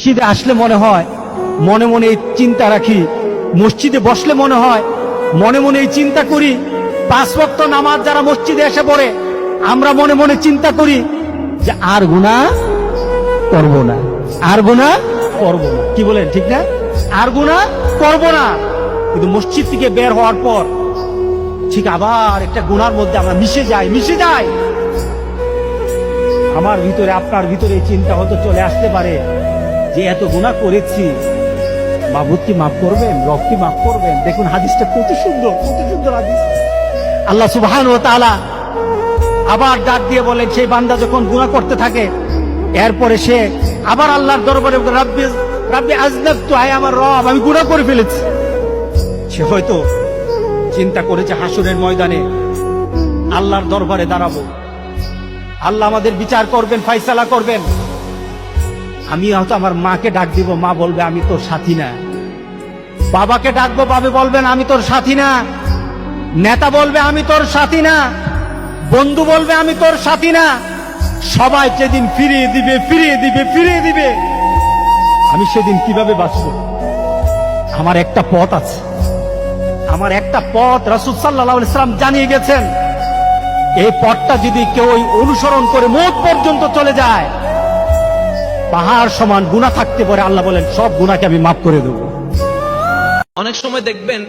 মসজিদে আসলে মনে হয় মনে মনে এই চিন্তা রাখি, মসজিদে বসলে মনে হয় মনে মনে এই চিন্তা করি, 5 ওয়াক্ত নামাজ যারা মসজিদে এসে পড়ে আমরা মনে মনে চিন্তা করি যে আর গুনাহ করব না, আর গুনাহ করব না। কি বলেন, ঠিক না? আর গুনাহ করব না। কিন্তু মসজিদ থেকে বের হওয়ার পর ঠিক আবার একটা গুনার মধ্যে আমরা মিশে যাই। আমার ভিতরে আপনার ভিতরে এই চিন্তা হয়তো চলে আসতে পারে যে এত গুনাহ করেছি, মাবুদ কি মাফ করবেন, রব কি মাফ করবেন? দেখুন হাদিসটা কত সুন্দর হাদিস। আল্লাহ সুবহানাহু ওয়া তাআলা আবার ডাক দিয়ে বলেন, সেই বান্দা যখন গুনাহ করতে থাকে এরপরে সে আবার আল্লাহর দরবারে রাব্বি আযনাবতু, আয় আমার রব আমি গুনাহ করে ফেলেছি। সে হয়তো চিন্তা করেছে হাসরের ময়দানে আল্লাহর দরবারে দাঁড়াবো, আল্লাহ আমাদের বিচার করবেন, ফয়সালা করবেন। আমি হয়তো আমার মাকে ডাক দিব, মা বলবে আমি তোর সাথী না। বাবাকে ডাকবো, বাবা বলবেন আমি তোর সাথী না। নেতা বলবে আমি তোর সাথী না। বন্ধু বলবে আমি তোর সাথী না। সবাই যেদিন ফিরিয়ে দিবে, আমি সেদিন কিভাবে বাঁচব? আমার একটা পথ আছে, আমার একটা পথ রাসূল সাল্লাল্লাহু আলাইহি ওয়াসাল্লাম জানিয়ে গেছেন। এই পথটা যদি কেউ অনুসরণ করে মওত পর্যন্ত চলে যায়, পাহাড় সমান গুনাহ থাকতে পারে, আল্লাহ বলেন সব গুনাহকে আমি মাফ করে দেব। অনেক সময় দেখবেন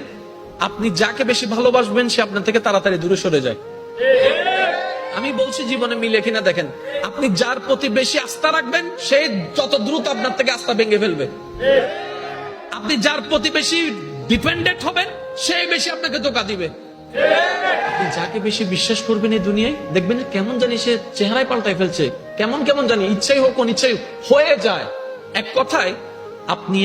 আপনি যাকে বেশি ভালোবাসবেন সে আপনার থেকে তাড়াতাড়ি দূরে সরে যায়। আমি বলছি জীবনে মিলে কিনা দেখেন, আপনি যার প্রতি বেশি আস্থা রাখবেন সে যত দ্রুত আপনার থেকে আস্থা ভেঙে ফেলবে। আপনি যার প্রতি বেশি ডিপেন্ডেন্ট হবেন সেই বেশি আপনাকে ধোঁকা দিবে। আপনি যাকে বেশি বিশ্বাস করবেন এই দুনিয়ায় দেখবেন কেমন জানি সে চেহারায় পাল্টায় ফেলছে, কেমন জানি ইচ্ছাই হোক অনিচ্ছাই হয়ে যায়। এক কথায় আপনি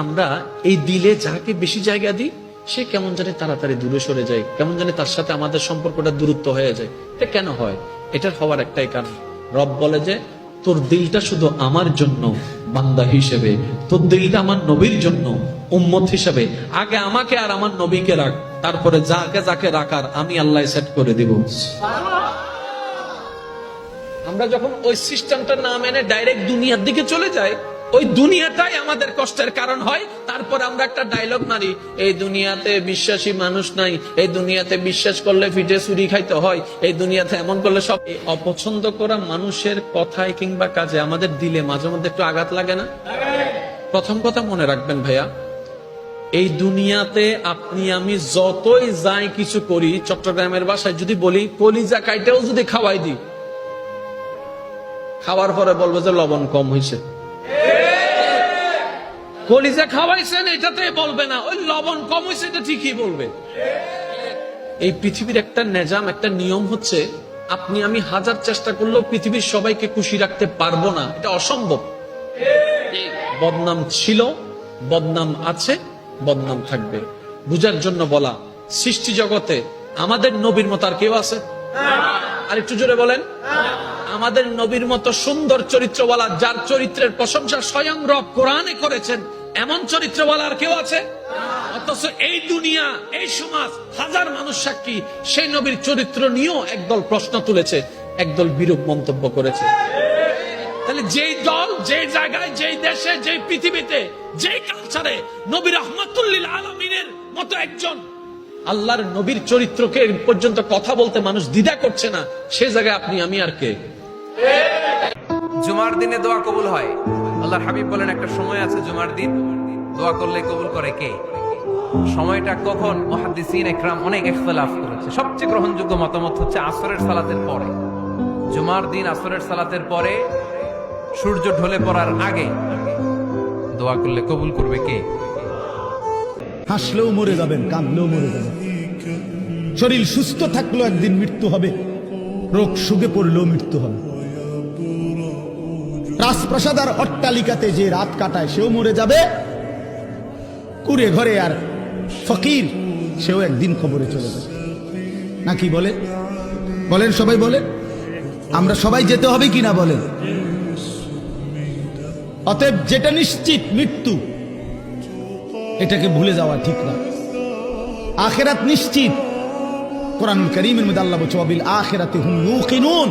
আমরা এই দিলে যাকে বেশি জায়গা দিই সে কেমন জানি তাড়াতাড়ি দূরে সরে যায়, কেমন জানি তার সাথে আমাদের সম্পর্কটা দূরত্ব হয়ে যায়। এটা কেন হয়? এটার হওয়ার একটাই কারণ, রব বলে যে তোর দিলটা শুধু আমার জন্য বান্দা হিসেবে, তোর দিলটা আমার নবীর জন্য উম্মত হিসেবে, আগে আমাকে আর আমার নবীকে রাখ, তারপরে যাকে রাখার আমি আল্লাহ সেট করে দিব। আমরা যখন ওই সিস্টেমটা না মেনে ডাইরেক্ট দুনিয়ার দিকে চলে যাই, ওই দুনিয়াটাই আমাদের কষ্টের কারণ হয়। তারপর আমরা একটা ডায়লগ মারি, এই দুনিয়াতে বিশ্বাসী মানুষ নাই, এই দুনিয়াতে বিশ্বাস করলে ফিটে চুরি খাইতে হয়, এই দুনিয়াতে এমন করলে সব। অপছন্দ করা মানুষের কথায় কিংবা কাজে আমাদের দিলে মাঝে মধ্যে একটু আঘাত লাগে না? প্রথম কথা মনে রাখবেন ভাইয়া, এই দুনিয়াতে আপনি আমি যতই যাই কিছু করি, চট্টগ্রামের ভাষায় যদি বলি কলিজা কাইটাও যদি খাওয়াই দিই, খাওয়ার পরে বলবো যে লবণ কম হয়েছে। কলিজা খাওয়াইছেন এটাতে বলবে না, ওই লবণ কম হয়েছে এটা ঠিকই বলবে। এই পৃথিবীর একটা নিজাম, একটা নিয়ম হচ্ছে আপনি আমি হাজার চেষ্টা করলেও পৃথিবীর সবাইকে খুশি রাখতে পারবো না, এটা অসম্ভব। বদনাম ছিল, বদনাম আছে, বদনাম থাকবে। বুঝার জন্য বলা, সৃষ্টি জগতে আমাদের নবীর মতো আর কেউ আছে? আর একটু জোরে বলেন। আমাদের নবীর মতো সুন্দর চরিত্রওয়ালা, যার চরিত্রের প্রশংসা স্বয়ং রব কোরআনে করেছেন, এমন চরিত্রওয়ালা আর কেউ আছে? অথচ এই দুনিয়া, এই সমাজ, হাজার মানুষ সাক্ষী সেই নবীর চরিত্র নিয়েও একদল প্রশ্ন তুলেছে, একদল বিরূপ মন্তব্য করেছে। তাহলে যেই দল, যেই জায়গায়, যেই দেশে, যেই পৃথিবীতে, যেই কালচারে নবী রাহমাতুল লিল আলামিনের মতো একজন আল্লাহর নবীর চরিত্রকে পর্যন্ত কথা বলতে মানুষ দ্বিধা করছে না, সে জায়গায় আপনি আমি আর কে? জুমার দিনে দোয়া কবুল হয়। আল্লাহর হাবিব বলেন একটা সময় আছে জুমার দিন দোয়া করলে কবুল করে কে? সময়টা কখন? মুহাদ্দিসিন ইকরাম অনেক ইখতিলাফ করেছে। সবচেয়ে গ্রহণযোগ্য মতামত হচ্ছে আসরের সালাতের পরে। জুমার দিন আসরের সালাতের পরে সূর্য ঢলে পড়ার আগে দোয়া করলে কবুল করবে কে? হাসলেও মরে যাবেন, কাঁদলেও মরে যাবেন। শরীর সুস্থ থাকলেও একদিন মৃত্যু হবে, রোগ সুখে পড়লেও মৃত্যু হবে। রাজপ্রাসাদ আর অট্টালিকাতে যে রাত কাটায় সেও মরে যাবে, কুড়ে ঘরে আর ফকির সেও একদিন খবরে চলে যাবে। নাকি বলে? বলেন, সবাই বলেন। আমরা সবাই যেতে হবে কিনা বলেন? অতএব যেটা নিশ্চিত মৃত্যু, এটাকে ভুলে যাওয়া ঠিক না। আখিরাত নিশ্চিত। কোরআনুল কারীমের মধ্যে আল্লাহ বলছে ওয়াবিল আখিরাতি হুম ইউকিনুন।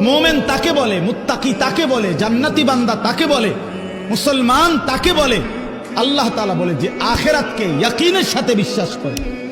মুমিন তাকে বলে, মুত্তাকি তাকে বলে, জান্নাতি বান্দা তাকে বলে মুসলমান তাকে বলে, আল্লাহ তাআলা বলে যে আখিরাতকে ইয়াকিনের সাথে বিশ্বাস করে।